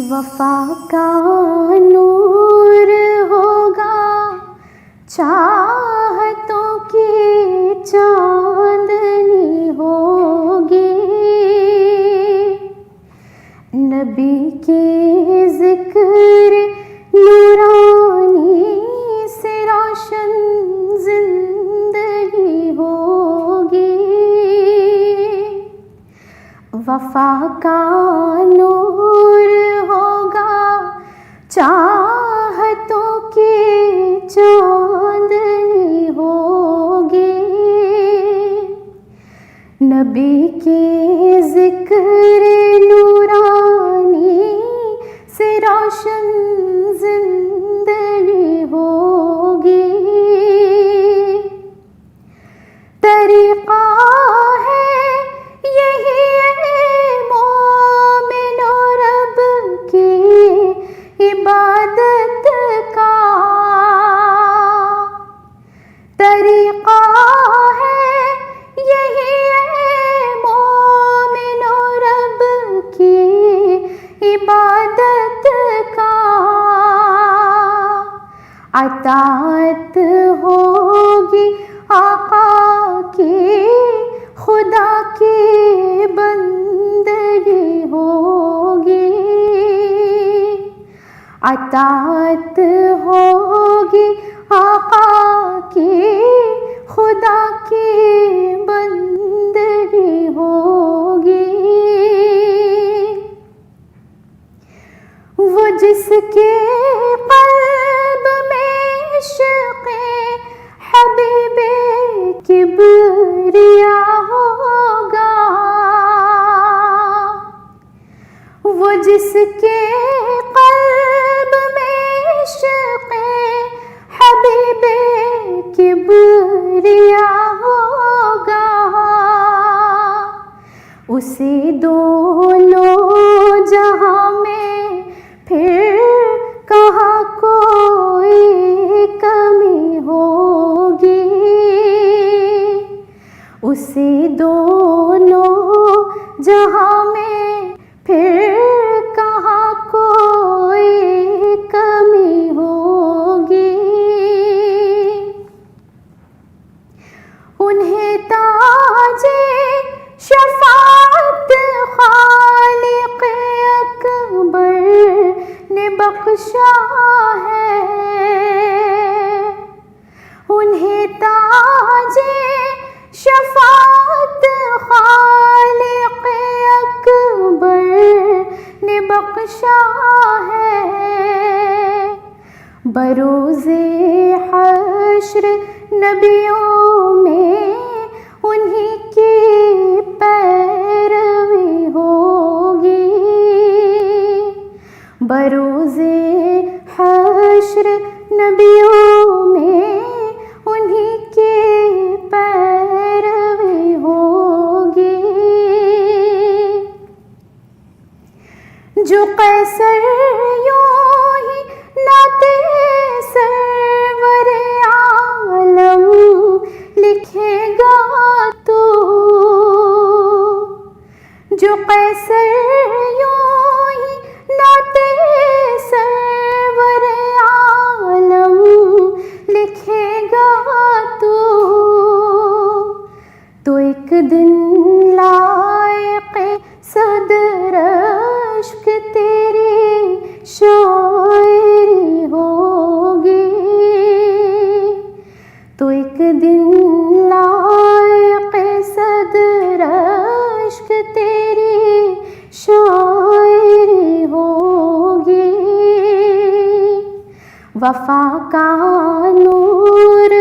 وفا کا نور ہوگا، چاہتوں کی چاندنی ہوگی، نبی کے ذکر نورانی سے روشن زندگی ہوگی، وفا کا نور ہوگا، چاہتوں کی چاندنی ہوگی، نبی کے ذکر نورانی سے روشن زندگی ہوگی، طریقہ ہے یہی مومن و رب کی عبادت کا، طریقہ ہے یہی مومن و رب کی عبادت کا، اطاعت ہوگی آقا کی، خدا کی بندگی ہوگی، اطاعت ہوگی آقا کی، خدا کی بندگی ہوگی، وہ جس کے قلب میں عشق حبیب کبریا ہوگا، وہ جس کے قلب میں عشق حبیب کبریا ہوگا، اسے دونوں جہاں میں پھر کہاں کوئی کمی ہوگی، اسے دونوں جہاں میں پھر کہاں کوئی کمی ہوگی، انہیں تاج شفاعت خالق اکبر نے بخشا ہے، انہیں تاج شفاعت خالق اکبر نے بخشا ہے، بروز حشر نبیوں میں انہی کی پیروی ہوگی، بروز حشر نبیوں میں انہی کی پیروی ہوگی، جو قیصر یوں ہی نعت سرور عالم لکھے گا تو، جو قیصر یوں ہی نعت سرور عالم لکھے گا تو ایک دن لائق صدر اشک تیری شاعری ہوگی، تو ایک دن لائق صدر اشک تیری شاعری ہوگی، وفا کا نور